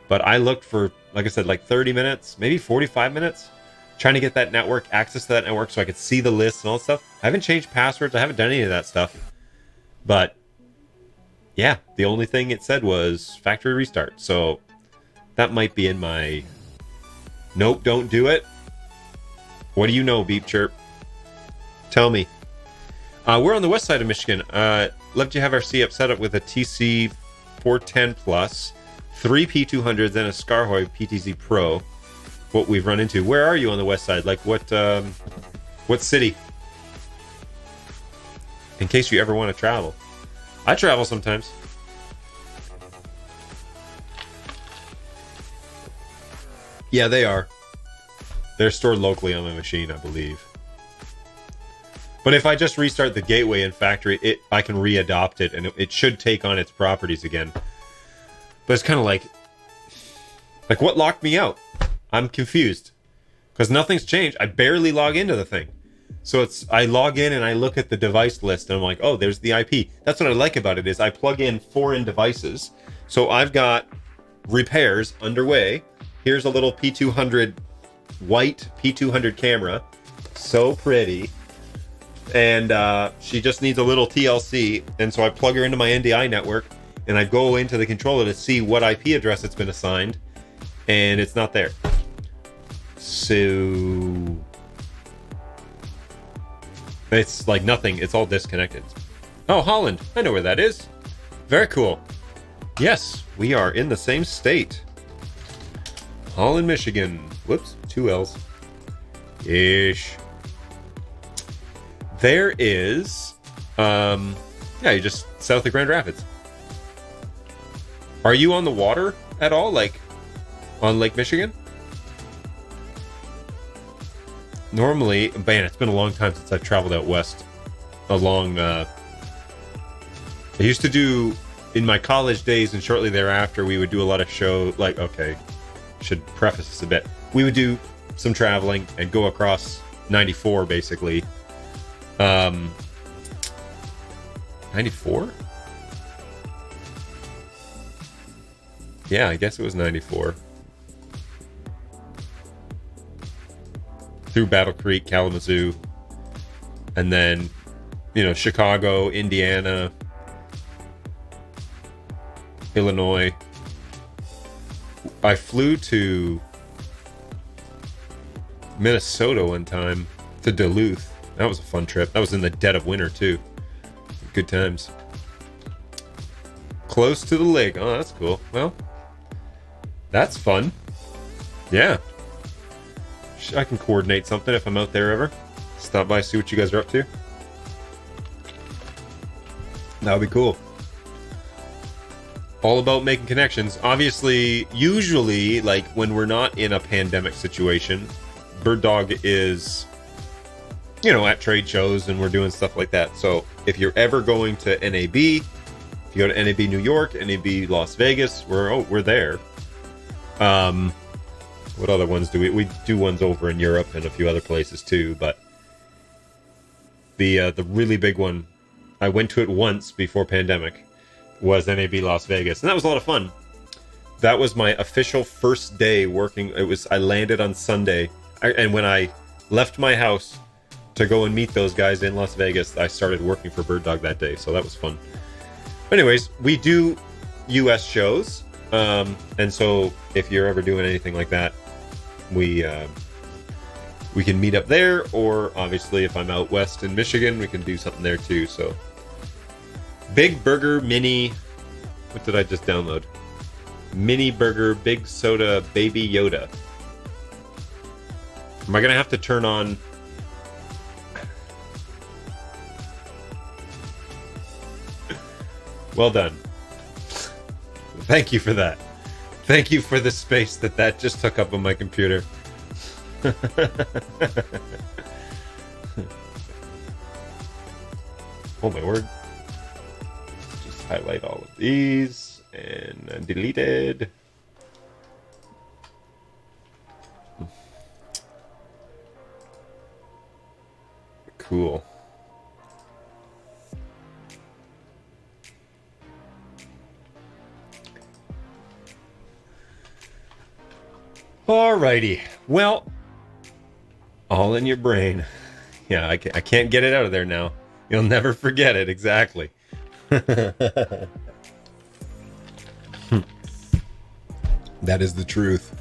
But I looked for, like I said, like 30 minutes, maybe 45 minutes, trying to get that network, access to that network so I could see the list and all that stuff. I haven't changed passwords. I haven't done any of that stuff. But yeah, the only thing it said was factory restart. So that might be in my nope, don't do it. What do you know, Beep Chirp? Tell me. We're on the west side of Michigan. Love to have our C-up set up with a TC 410 Plus, 3 P200s, and a Scarhoy PTZ Pro. What we've run into. Where are you on the west side? Like what city? In case you ever want to travel. I travel sometimes. Yeah, they are. They're stored locally on my machine, I believe. But if I just restart the gateway in factory, I can readopt it, and it should take on its properties again. But it's kind of like what locked me out? I'm confused. Because nothing's changed. I barely log into the thing. So I log in and I look at the device list, and I'm like, oh, there's the IP. That's what I like about it, is I plug in foreign devices. So I've got repairs underway. Here's a little P200, white P200 camera. So pretty. And she just needs a little TLC. And so I plug her into my NDI network, and I go into the controller to see what IP address it's been assigned. And it's not there. So it's like nothing. It's all disconnected. Oh, Holland. I know where that is. Very cool. Yes, we are in the same state. Holland, Michigan. Whoops, 2 L's. Ish. There is, yeah, you're just south of Grand Rapids. Are you on the water at all? Like, on Lake Michigan? Normally, man, it's been a long time since I've traveled out west. Along, I used to do, in my college days and shortly thereafter, we would do a lot of should preface this a bit. We would do some traveling and go across 94, basically. 94? Yeah, I guess it was 94. Through Battle Creek, Kalamazoo, and then, Chicago, Indiana, Illinois. I flew to Minnesota one time, to Duluth. That was a fun trip. That was in the dead of winter, too. Good times. Close to the lake. Oh, that's cool. Well, that's fun. Yeah. I can coordinate something if I'm out there ever. Stop by, see what you guys are up to. That would be cool. All about making connections. Obviously, usually, like when we're not in a pandemic situation, BirdDog is, at trade shows and we're doing stuff like that. So if you're ever going to NAB, if you go to NAB New York, NAB Las Vegas, we're there. What other ones do we do? Ones over in Europe and a few other places too, but the really big one, I went to it once before pandemic, was NAB Las Vegas, and that was a lot of fun. That was my official first day working. I landed on Sunday, and when I left my house to go and meet those guys in Las Vegas, I started working for BirdDog that day, so that was fun. But anyways, we do US shows, and so if you're ever doing anything like that, we can meet up there, or obviously if I'm out west in Michigan, we can do something there too. So Big Burger Mini, what did I just download? Mini Burger Big Soda Baby Yoda. Am I gonna have to turn on well done. Thank you for that. Thank you for the space that just took up on my computer. Oh my word. Just highlight all of these and deleted. Cool. Alrighty. Well, all in your brain. Yeah, I can't get it out of there now. You'll never forget it. Exactly. That is the truth.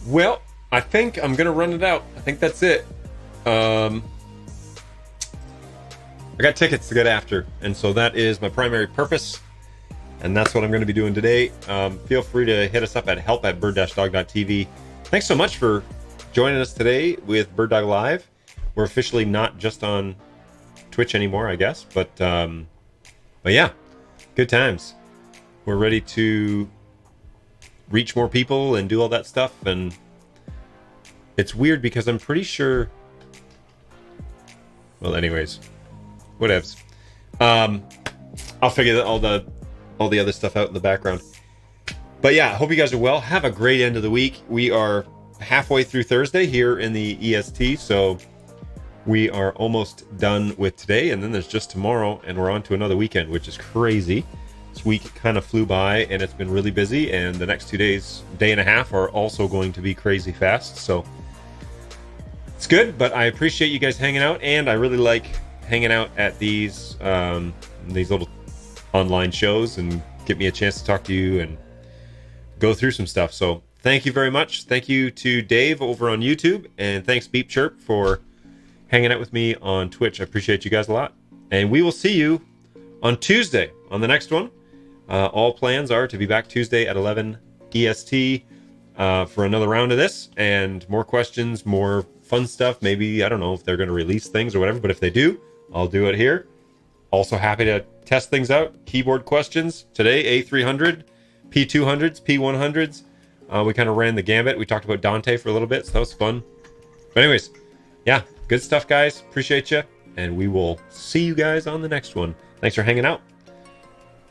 Well, I think I'm gonna run it out. I think that's it. I got tickets to get after, and so that is my primary purpose, and that's what I'm going to be doing today. Feel free to hit us up at help@bird-dog.tv. Thanks so much for joining us today with Bird Dog Live. We're officially not just on Twitch anymore, I guess, but yeah, good times. We're ready to reach more people and do all that stuff, and it's weird because I'm pretty sure. Well, anyways. Whatevs. I'll figure all the other stuff out in the background. But yeah, hope you guys are well. Have a great end of the week. We are halfway through Thursday here in the EST, so we are almost done with today, and then there's just tomorrow, and we're on to another weekend, which is crazy. This week kind of flew by, and it's been really busy, and the next 2 days, day and a half, are also going to be crazy fast, so it's good. But I appreciate you guys hanging out, and I really like hanging out at these little online shows and get me a chance to talk to you and go through some stuff. So thank you very much. Thank you to Dave over on YouTube, and thanks Beep Chirp for hanging out with me on Twitch. I appreciate you guys a lot, and we will see you on Tuesday on the next one. All plans are to be back Tuesday at 11 EST for another round of this, and more questions, more fun stuff. Maybe, I don't know if they're going to release things or whatever, but if they do, I'll do it here. Also happy to test things out. Keyboard questions today, A300, P200s, P100s. We kind of ran the gambit. We talked about Dante for a little bit, so that was fun. But anyways, yeah, good stuff, guys. Appreciate you, and we will see you guys on the next one. Thanks for hanging out.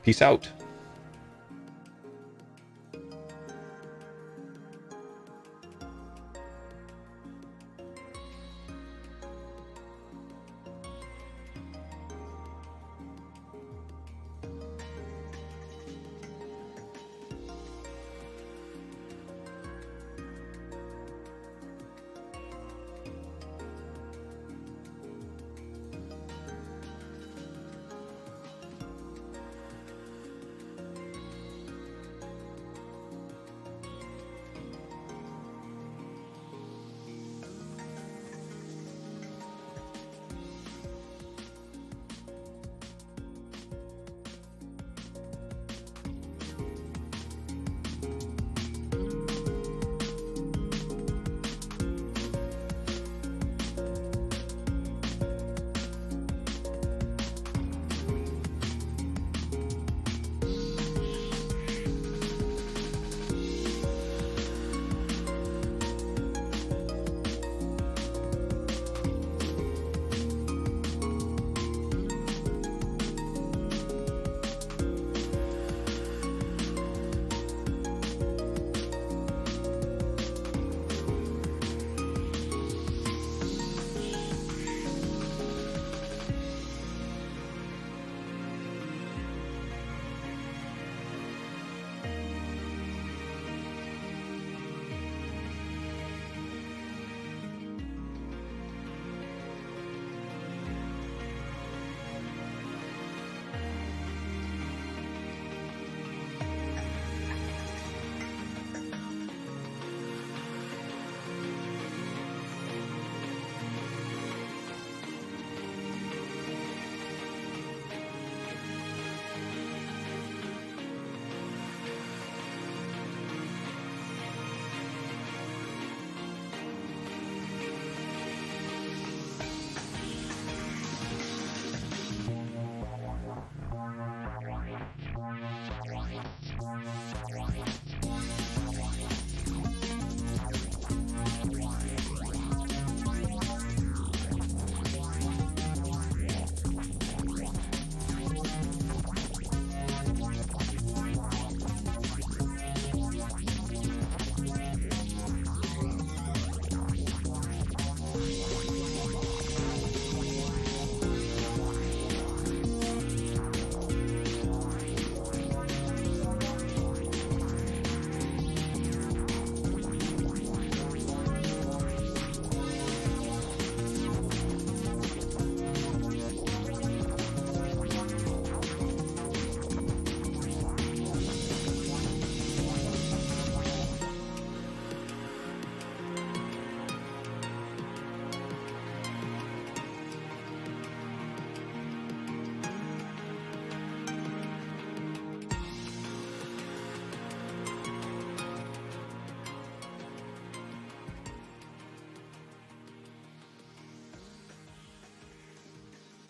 Peace out.